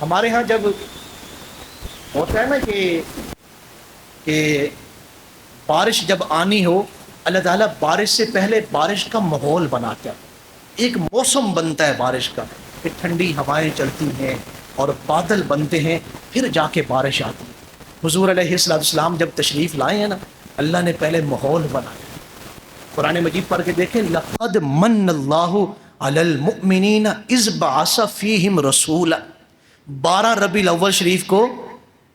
ہمارے ہاں جب ہوتا ہے نا کہ بارش جب آنی ہو، اللہ تعالیٰ بارش سے پہلے بارش کا ماحول بناتا ہے، ایک موسم بنتا ہے بارش کا کہ ٹھنڈی ہوائیں چلتی ہیں اور بادل بنتے ہیں، پھر جا کے بارش آتی ہے۔ حضور علیہ السلام جب تشریف لائے ہیں نا، اللہ نے پہلے ماحول بنایا۔ قرآن مجید پڑھ کے دیکھیں، لقد من اللہ علی المؤمنین اذ بعث فیہم رسولا۔ 12 ربیع الاول شریف کو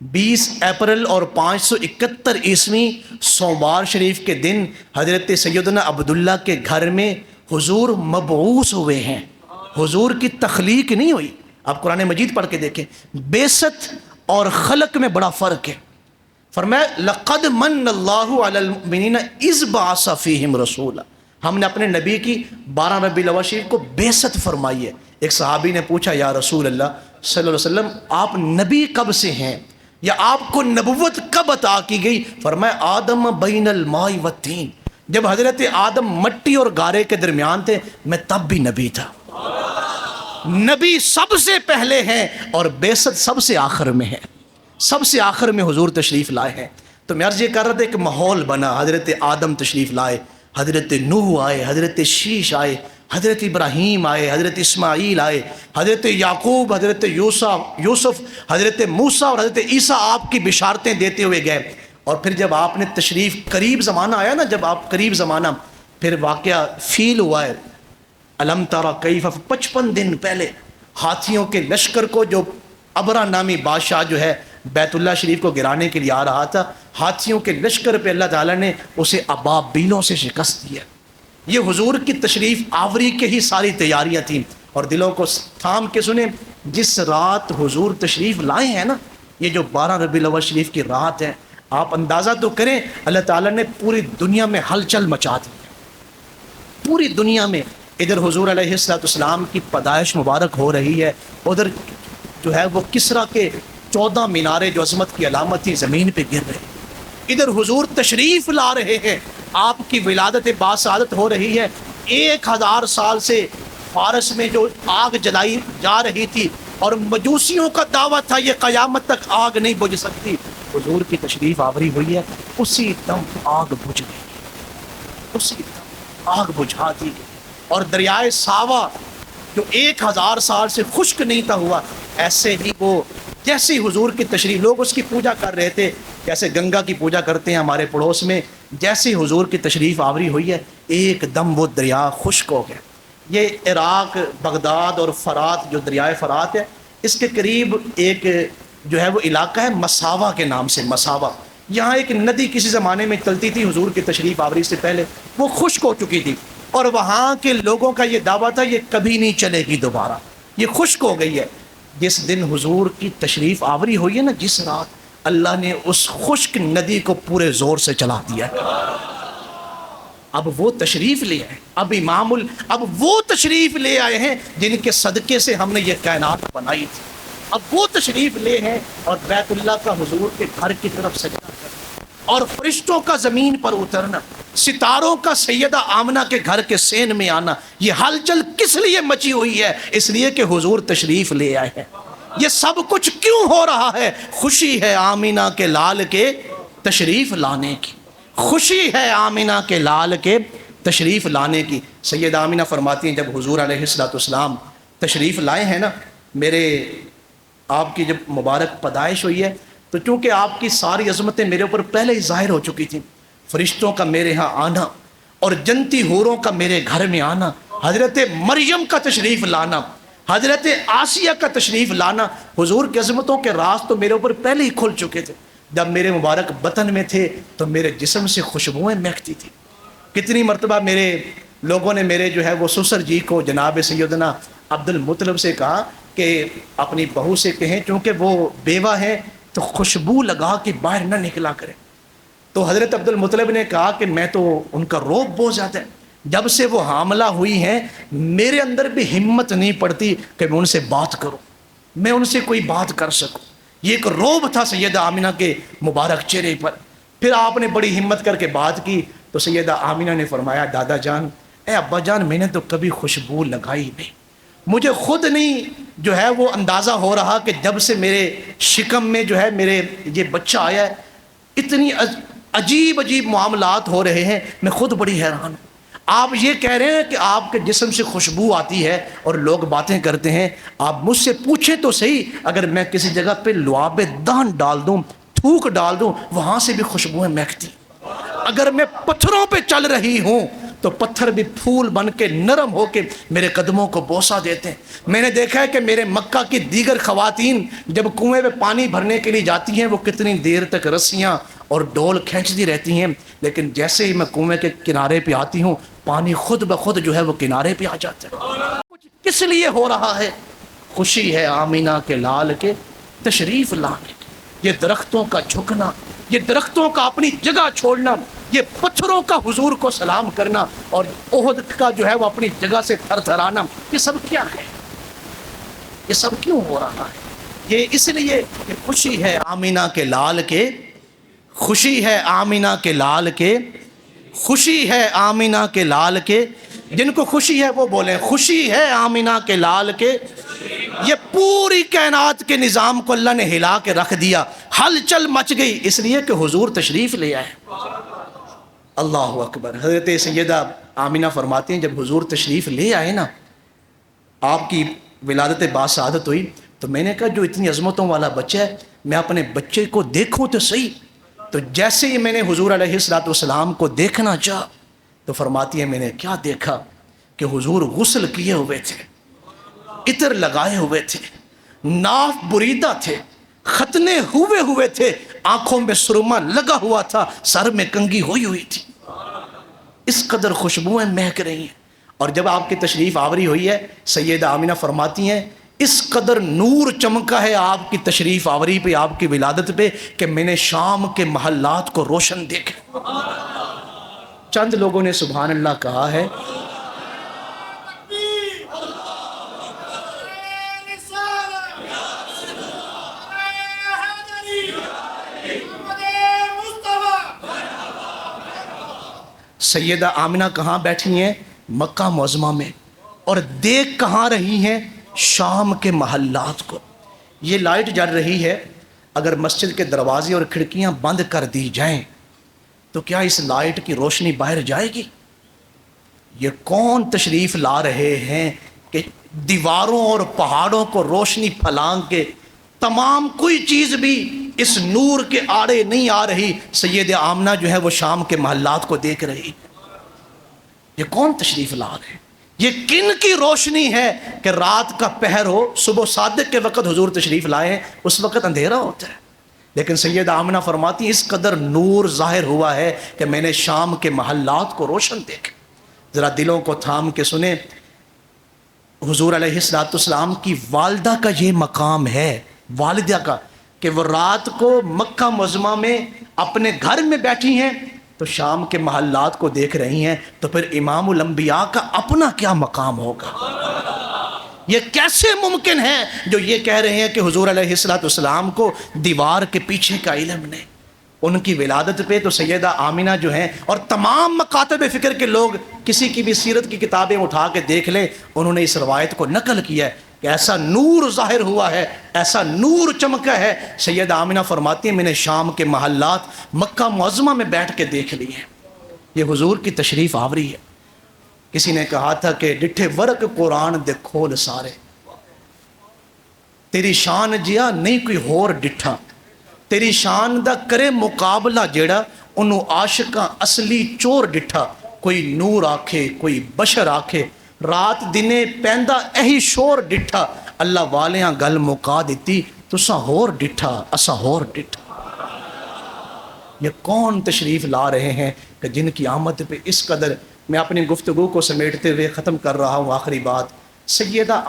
20 اپریل اور 571 عیسوی سوموار شریف کے دن حضرت سیدنا عبداللہ کے گھر میں حضور مبعوث ہوئے ہیں۔ حضور کی تخلیق نہیں ہوئی۔ آپ قرآن مجید پڑھ کے دیکھیں، بعثت اور خلق میں بڑا فرق ہے۔ فرمایا لقد من اللہ علی المؤمنین اذ بعث فیہم رسولا، ہم نے اپنے نبی کی 12 ربیع الاول شریف کو بعثت فرمائی ہے۔ ایک صحابی نے پوچھا، یا رسول اللہ صلی اللہ علیہ وسلم، آپ نبی کب سے ہیں، یا آپ کو نبوت کب عطا کی گئی؟ فرمایا آدم بین الماء والطین، جب حضرت آدم مٹی اور گارے کے درمیان تھے میں تب بھی نبی تھا۔ نبی سب سے پہلے ہیں اور بعثت سب سے آخر میں ہے، سب سے آخر میں حضور تشریف لائے ہیں۔ تو میں عرض یہ کر رہا تھا کہ ماحول بنا، حضرت آدم تشریف لائے، حضرت نوح آئے، حضرت شیش آئے، حضرت ابراہیم آئے، حضرت اسماعیل آئے، حضرت یعقوب، حضرت یوسف، حضرت موسیٰ اور حضرت عیسیٰ آپ کی بشارتیں دیتے ہوئے گئے۔ اور پھر جب آپ نے تشریف قریب زمانہ آیا نا، جب آپ قریب زمانہ، پھر واقعہ فیل ہوا ہے۔ الم تری کیف، 55 دن پہلے ہاتھیوں کے لشکر کو، جو ابرا نامی بادشاہ جو ہے بیت اللہ شریف کو گرانے کے لیے آ رہا تھا، ہاتھیوں کے لشکر پہ اللہ تعالیٰ نے اسے ابابیلوں سے شکست دیا۔ یہ حضور کی تشریف آوری کے ہی ساری تیاریاں تھیں۔ اور دلوں کو تھام کے سنیں، جس رات حضور تشریف لائے ہیں نا، یہ جو 12 ربیع الاول شریف کی رات ہے، آپ اندازہ تو کریں، اللہ تعالیٰ نے پوری دنیا میں ہلچل مچا دی، پوری دنیا میں۔ ادھر حضور علیہ السلام کی پیدائش مبارک ہو رہی ہے، ادھر جو ہے وہ کسریٰ کے 14 مینارے جو عظمت کی علامت تھی زمین پہ گر رہے ہیں۔ ادھر حضور تشریف لا رہے ہیں، آپ کی ولادت باسعادت ہو رہی ہے۔ 1000 سال سے فارس میں جو آگ جلائی جا رہی تھی اور مجوسیوں کا دعویٰ تھا یہ قیامت تک آگ نہیں بجھ سکتی، حضور کی تشریف آوری ہوئی ہے، اسی دم آگ بجھ گئی، اسی دم آگ بجھا دی گئی۔ اور دریائے ساوا جو 1000 سال سے خشک نہیں تھا ہوا، ایسے ہی وہ جیسے حضور کی تشریف، لوگ اس کی پوجا کر رہے تھے جیسے گنگا کی پوجا کرتے ہیں ہمارے پڑوس میں، جیسے حضور کی تشریف آوری ہوئی ہے ایک دم وہ دریا خشک ہو گیا۔ یہ عراق، بغداد اور فرات، جو دریائے فرات ہے، اس کے قریب ایک جو ہے وہ علاقہ ہے مساوا کے نام سے، مساوا۔ یہاں ایک ندی کسی زمانے میں چلتی تھی حضور کی تشریف آوری سے پہلے، وہ خشک ہو چکی تھی، اور وہاں کے لوگوں کا یہ دعویٰ تھا یہ کبھی نہیں چلے گی دوبارہ، یہ خشک ہو گئی ہے۔ جس دن حضور کی تشریف آوری ہوئی ہے نا، جس رات، اللہ نے اس خشک ندی کو پورے زور سے چلا دیا۔ اب وہ تشریف لے آئے، اب وہ تشریف لے آئے ہیں جن کے صدقے سے ہم نے یہ کائنات بنائی تھی۔ اب وہ تشریف لے ہیں، اور بیت اللہ کا حضور کے گھر کی طرف سجدہ کرنا، اور فرشتوں کا زمین پر اترنا، ستاروں کا سیدہ آمنہ کے گھر کے سین میں آنا، یہ ہلچل کس لیے مچی ہوئی ہے؟ اس لیے کہ حضور تشریف لے آئے ہیں۔ یہ سب کچھ کیوں ہو رہا ہے؟ خوشی ہے آمینہ کے لال کے تشریف لانے کی، خوشی ہے آمینہ کے لال کے تشریف لانے کی۔ سیدہ آمینہ فرماتی ہیں، جب حضور علیہ السلام تشریف لائے ہیں نا، میرے آپ کی جب مبارک پیدائش ہوئی ہے، تو چونکہ آپ کی ساری عظمتیں میرے اوپر پہلے ہی ظاہر ہو چکی تھیں، فرشتوں کا میرے ہاں آنا اور جنتی حوروں کا میرے گھر میں آنا، حضرت مریم کا تشریف لانا، حضرت آسیہ کا تشریف لانا، حضور کی عظمتوں کے راز تو میرے اوپر پہلے ہی کھل چکے تھے۔ جب میرے مبارک بطن میں تھے تو میرے جسم سے خوشبوئیں مہکتی تھی۔ کتنی مرتبہ میرے لوگوں نے میرے جو ہے وہ سسر جی کو جناب سیدنا عبد المطلب سے کہا کہ اپنی بہو سے کہیں، چونکہ وہ بیوہ ہیں تو خوشبو لگا کے باہر نہ نکلا کریں۔ تو حضرت عبد المطلب نے کہا کہ میں تو ان کا روب بہت زیادہ ہے، جب سے وہ حاملہ ہوئی ہیں میرے اندر بھی ہمت نہیں پڑتی کہ میں ان سے بات کروں، میں ان سے کوئی بات کر سکوں۔ یہ ایک روب تھا سیدہ آمینہ کے مبارک چہرے پر۔ پھر آپ نے بڑی ہمت کر کے بات کی تو سیدہ آمینہ نے فرمایا، دادا جان، اے ابا جان، میں نے تو کبھی خوشبو لگائی نہیں، مجھے خود نہیں جو ہے وہ اندازہ ہو رہا کہ جب سے میرے شکم میں جو ہے میرے یہ بچہ آیا ہے اتنی عجیب عجیب معاملات ہو رہے ہیں، میں خود بڑی حیران ہوں۔ آپ یہ کہہ رہے ہیں کہ آپ کے جسم سے خوشبو آتی ہے اور لوگ باتیں کرتے ہیں، آپ مجھ سے پوچھیں تو صحیح، اگر میں کسی جگہ پہ لعاب دہن ڈال دوں، تھوک ڈال دوں، وہاں سے بھی خوشبوئیں مہکتی۔ اگر میں پتھروں پہ چل رہی ہوں تو پتھر بھی پھول بن کے نرم ہو کے میرے قدموں کو بوسہ دیتے ہیں۔ میں نے دیکھا ہے کہ میرے مکہ کی دیگر خواتین جب کنویں میں پانی بھرنے کے لیے جاتی ہیں وہ کتنی دیر تک رسیاں اور ڈول کھینچتی رہتی ہیں، لیکن جیسے ہی میں کنویں کے کنارے پہ آتی ہوں پانی خود بخود جو ہے وہ کنارے پہ آ جاتا ہے۔ کچھ کس لیے ہو رہا ہے؟ خوشی ہے آمینہ کے لال کے تشریف لانے کی۔ یہ درختوں کا جھکنا، یہ درختوں کا اپنی جگہ چھوڑنا، یہ پتھروں کا حضور کو سلام کرنا، اور احد کا جو ہے وہ اپنی جگہ سے تھر تھرانا، یہ سب کیا ہے؟ یہ سب کیوں ہو رہا ہے؟ یہ اس لیے کہ خوشی ہے آمینہ کے لال کے، خوشی ہے آمینہ کے لال کے، خوشی ہے آمینہ کے لال کے۔ جن کو خوشی ہے وہ بولیں خوشی ہے آمینہ کے لال کے۔ یہ پوری کائنات کے نظام کو اللہ نے ہلا کے رکھ دیا، ہلچل مچ گئی اس لیے کہ حضور تشریف لے آئے۔ اللہ اکبر۔ حضرت سیدہ آمینہ فرماتی ہیں جب حضور تشریف لے آئے نا، آپ کی ولادت باسعادت ہوئی، تو میں نے کہا جو اتنی عظمتوں والا بچہ ہے میں اپنے بچے کو دیکھوں تو صحیح۔ تو جیسے ہی میں نے حضور علیہ السلام کو دیکھنا چاہا تو فرماتی ہے میں نے کیا دیکھا کہ حضور غسل کیے ہوئے تھے، عطر لگائے ہوئے تھے، ناف بریدہ تھے، ختنے ہوئے تھے، آنکھوں میں سرما لگا ہوا تھا، سر میں کنگھی ہوئی تھی۔ اس قدر خوشبوئیں مہک رہی ہیں۔ اور جب آپ کی تشریف آوری ہوئی ہے، سیدہ آمینہ فرماتی ہیں اس قدر نور چمکا ہے آپ کی تشریف آوری پہ، آپ کی ولادت پہ، کہ میں نے شام کے محلات کو روشن دیکھا۔ چند لوگوں نے سبحان اللہ کہا ہے۔ سیدہ آمینہ کہاں بیٹھی ہیں؟ مکہ معظمہ میں، اور دیکھ کہاں رہی ہیں؟ شام کے محلات کو۔ یہ لائٹ جل رہی ہے، اگر مسجد کے دروازے اور کھڑکیاں بند کر دی جائیں تو کیا اس لائٹ کی روشنی باہر جائے گی؟ یہ کون تشریف لا رہے ہیں کہ دیواروں اور پہاڑوں کو روشنی پھلانگ کے تمام کوئی چیز بھی اس نور کے آڑے نہیں آ رہی؟ سیدہ آمنہ جو ہے وہ شام کے محلات کو دیکھ رہی۔ یہ کون تشریف لا رہے ہیں؟ یہ کن کی روشنی ہے کہ رات کا پہر ہو، صبح صادق کے وقت حضور تشریف لائے ہیں، اس وقت اندھیرا ہوتا ہے، لیکن سیدہ آمنہ فرماتی اس قدر نور ظاہر ہوا ہے کہ میں نے شام کے محلات کو روشن دیکھا۔ ذرا دلوں کو تھام کے سنیں، حضور علیہ السلام کی والدہ کا یہ مقام ہے، والدہ کا، کہ وہ رات کو مکہ معظمہ میں اپنے گھر میں بیٹھی ہیں تو شام کے محلات کو دیکھ رہی ہیں، تو پھر امام الانبیاء کا اپنا کیا مقام ہوگا؟ یہ کیسے ممکن ہے جو یہ کہہ رہے ہیں کہ حضور علیہ السلام کو دیوار کے پیچھے کا علم نہیں؟ ان کی ولادت پہ تو سیدہ آمینہ جو ہیں، اور تمام مکاتب فکر کے لوگ کسی کی بھی سیرت کی کتابیں اٹھا کے دیکھ لیں، انہوں نے اس روایت کو نقل کیا ہے کہ ایسا نور ظاہر ہوا ہے، ایسا نور چمکا ہے۔ سیدہ آمینہ فرماتی ہیں میں نے شام کے محلات مکہ معظمہ میں بیٹھ کے دیکھ لی ہیں۔ یہ حضور کی تشریف آوری ہے۔ کسی نے کہا تھا کہ ڈٹھے ورق قرآن دے کھول سارے، تیری شان جیا نہیں کوئی ہور ڈٹھا، تیری شان دا کرے مقابلہ جیڑا انہوں عاشقاں اصلی چور ڈٹھا، کوئی نور آکھے کوئی بشر آکھے، رات دنے پیندا اہی شور ڈٹھا، اللہ والیاں گل مکا دیتی تساں ہور ڈٹھا اساں ہور ڈٹھا۔ یہ کون تشریف لا رہے ہیں کہ جن کی آمد پہ اس قدر؟ میں اپنی گفتگو کو سمیٹتے ہوئے ختم کر رہا ہوں۔ آخری بات، سیدہ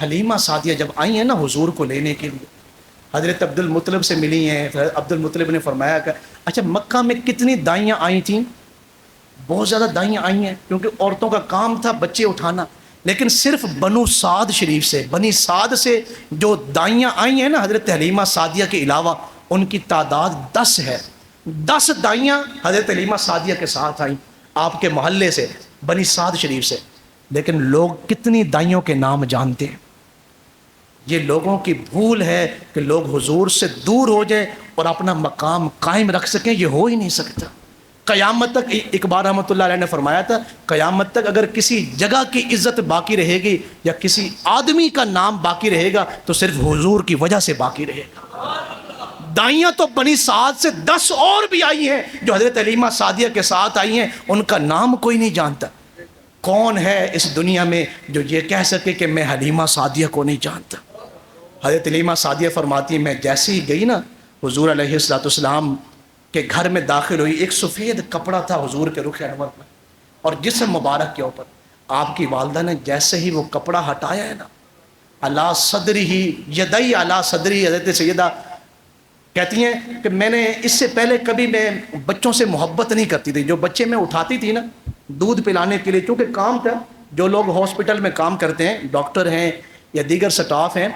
حلیمہ سعدیہ جب آئی ہیں نا حضور کو لینے کے لیے، حضرت عبد المطلب سے ملی ہیں۔ عبد المطلب نے فرمایا کہ اچھا مکہ میں کتنی دائیاں آئی تھیں؟ بہت زیادہ دائیاں آئی ہیں، کیونکہ عورتوں کا کام تھا بچے اٹھانا، لیکن صرف بنو سعد شریف سے، بنی سعد سے جو دائیاں آئی ہیں نا حضرت حلیمہ سعدیہ کے علاوہ، ان کی تعداد 10 ہے۔ 10 دائیاں حضرت حلیمہ سعدیہ کے ساتھ آئیں آپ کے محلے سے، بنی سعد شریف سے۔ لیکن لوگ کتنی دائیوں کے نام جانتے ہیں. یہ لوگوں کی بھول ہے کہ لوگ حضور سے دور ہو جائیں اور اپنا مقام قائم رکھ سکیں. یہ ہو ہی نہیں سکتا. قیامت تک اقبال رحمۃ اللہ علیہ نے فرمایا تھا قیامت تک اگر کسی جگہ کی عزت باقی رہے گی یا کسی آدمی کا نام باقی رہے گا تو صرف حضور کی وجہ سے باقی رہے گا. دائیاں تو بنی سعد سے 10 اور بھی آئی ہیں جو حضرت حلیمہ سعدیہ کے ساتھ آئی ہیں, ان کا نام کوئی نہیں جانتا. کون ہے اس دنیا میں جو یہ کہہ سکے کہ میں حلیمہ سعدیہ کو نہیں جانتا؟ حضرت حلیمہ سعدیہ فرماتی ہیں میں جیسے ہی گئی نا حضور علیہ الصلوۃ والسلام کے گھر میں داخل ہوئی, ایک سفید کپڑا تھا حضور کے رخ انور پر اور جسم مبارک کے اوپر. آپ کی والدہ نے جیسے ہی وہ کپڑا ہٹایا ہے نا, علی صدری یدئی علی صدری, حضرت سیدہ کہتی ہیں کہ میں نے اس سے پہلے کبھی میں بچوں سے محبت نہیں کرتی تھی. جو بچے میں اٹھاتی تھی نا دودھ پلانے کے لیے, چونکہ کام تھا, جو لوگ ہاسپٹل میں کام کرتے ہیں, ڈاکٹر ہیں یا دیگر سٹاف ہیں,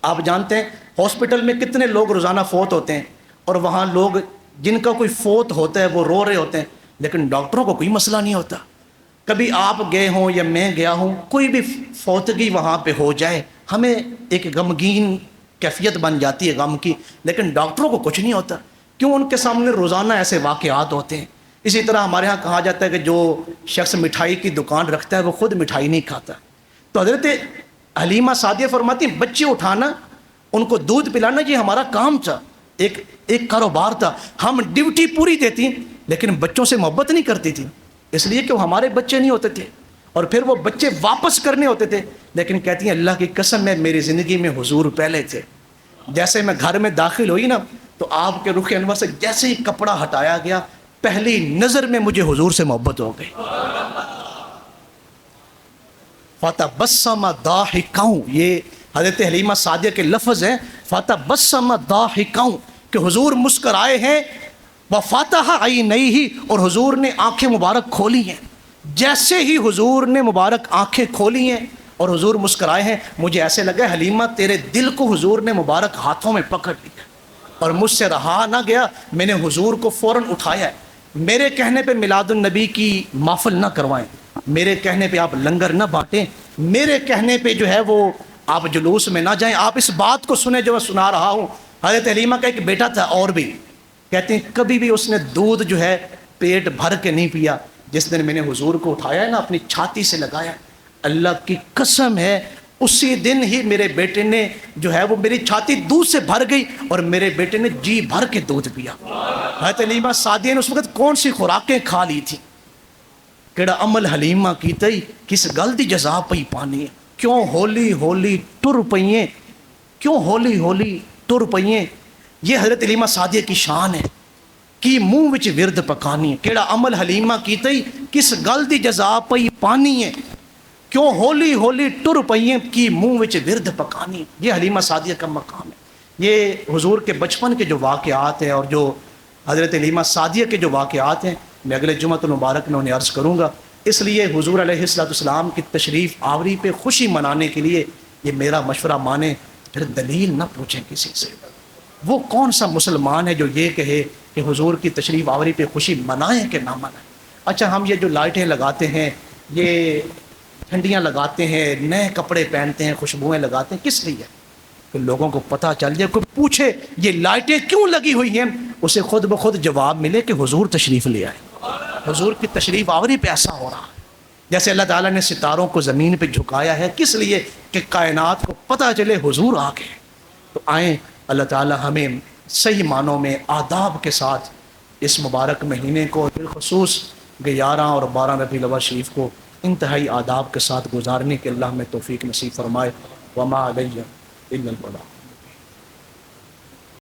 آپ جانتے ہیں ہاسپٹل میں کتنے لوگ روزانہ فوت ہوتے ہیں اور وہاں لوگ جن کا کوئی فوت ہوتا ہے وہ رو رہے ہوتے ہیں, لیکن ڈاکٹروں کو کوئی مسئلہ نہیں ہوتا. کبھی آپ گئے ہوں یا میں گیا ہوں, کوئی بھی فوتگی وہاں پہ ہو جائے ہمیں ایک غمگین کیفیت بن جاتی ہے غم کی, لیکن ڈاکٹروں کو کچھ نہیں ہوتا. کیوں؟ ان کے سامنے روزانہ ایسے واقعات ہوتے ہیں. اسی طرح ہمارے ہاں کہا جاتا ہے کہ جو شخص مٹھائی کی دکان رکھتا ہے وہ خود مٹھائی نہیں کھاتا. تو حضرت حلیمہ سعدیہ فرماتی ہیں بچے اٹھانا, ان کو دودھ پلانا یہ ہمارا کام تھا, ایک کاروبار تھا. ہم ڈیوٹی پوری دیتی لیکن بچوں سے محبت نہیں کرتی تھی, اس لیے کہ وہ ہمارے بچے نہیں ہوتے تھے اور پھر وہ بچے واپس کرنے ہوتے تھے. لیکن کہتی ہیں اللہ کی قسم ہے میری زندگی میں حضور پہلے تھے. جیسے میں گھر میں داخل ہوئی نا تو آپ کے رخ انور سے جیسے ہی کپڑا ہٹایا گیا پہلی نظر میں مجھے حضور سے محبت ہو گئی. فتبسم ضاحکا, یہ حضرت حلیمہ سعدیہ کے لفظ ہیں, فتبسم ضاحکا کہ حضور مسکرائے ہیں, وفتح عینیہ اور حضور نے آنکھیں مبارک کھولی ہیں. جیسے ہی حضور نے مبارک آنکھیں کھولی ہیں اور حضور مسکرائے ہیں, مجھے ایسے لگا حلیمہ تیرے دل کو حضور نے مبارک ہاتھوں میں پکڑ لیا اور مجھ سے رہا نہ گیا, میں نے حضور کو فوراً اٹھایا ہے. میرے کہنے پہ میلاد النبی کی محفل نہ کروائیں, میرے کہنے پہ آپ لنگر نہ بانٹیں, میرے کہنے پہ جو ہے وہ آپ جلوس میں نہ جائیں. آپ اس بات کو سنیں جو میں سنا رہا ہوں. حضرت حلیمہ کا ایک بیٹا تھا اور بھی, کہتے ہیں کبھی بھی اس نے دودھ جو ہے پیٹ بھر کے نہیں پیا. جس دن میں نے حضور کو اٹھایا ہے نا اپنی چھاتی سے لگایا, اللہ کی قسم ہے اسی دن ہی میرے بیٹے نے جو ہے وہ میری چھاتی دودھ سے بھر گئی اور میرے بیٹے نے جی بھر کے دودھ پیا. حضرت حلیمہ سعدیہ نے اس وقت کون سی خوراکیں کھا لی تھی, کیڑا عمل حلیمہ کیتے کس گل دی جزا پئی پانی, کیوں ہولی ہولی ٹر پئیں, کیوں ہولی ہولی ٹر پئیں. یہ حضرت حلیمہ سعدیہ کی شان ہے کہ منہ وچ ورد پکانی, کیڑا عمل حلیمہ کیتے کس گل دی جزا پئی پانی ہے, کیوں ہولی ہولی ٹر پئیں کی منہ وچ ورد پکانی. یہ حلیمہ سعدیہ کا مقام ہے. یہ حضور کے بچپن کے جو واقعات ہیں اور جو حضرت حلیمہ سعدیہ کے جو واقعات ہیں میں اگلے جمعۃ المبارک میں انہیں عرض کروں گا. اس لیے حضور علیہ الصلوۃ والسلام کی تشریف آوری پہ خوشی منانے کے لیے یہ میرا مشورہ مانیں, پھر دلیل نہ پوچھیں کسی سے. وہ کون سا مسلمان ہے جو یہ کہے کہ حضور کی تشریف آوری پہ خوشی منائیں کہ نہ منائیں. اچھا ہم یہ جو لائٹیں لگاتے ہیں, یہ ٹھنڈیاں لگاتے ہیں, نئے کپڑے پہنتے ہیں, خوشبوئیں لگاتے ہیں, کس لیے؟ کہ لوگوں کو پتہ چل جائے, کوئی پوچھے یہ لائٹیں کیوں لگی ہوئی ہیں, اسے خود بخود جواب ملے کہ حضور تشریف لے آئے. حضور کی تشریف آوری پہ ایسا ہو رہا ہے. جیسے اللہ تعالیٰ نے ستاروں کو زمین پہ جھکایا ہے, کس لیے؟ کہ کائنات کو پتہ چلے حضور آ گئے. تو آئیں اللہ تعالیٰ ہمیں صحیح معنوں میں آداب کے ساتھ اس مبارک مہینے کو, بالخصوص 11 اور 12 ربیع الاول شریف کو انتہائی آداب کے ساتھ گزارنے کے اللہ ہمیں توفیق نصیب فرمائے. وما علیہ الا البلاغ.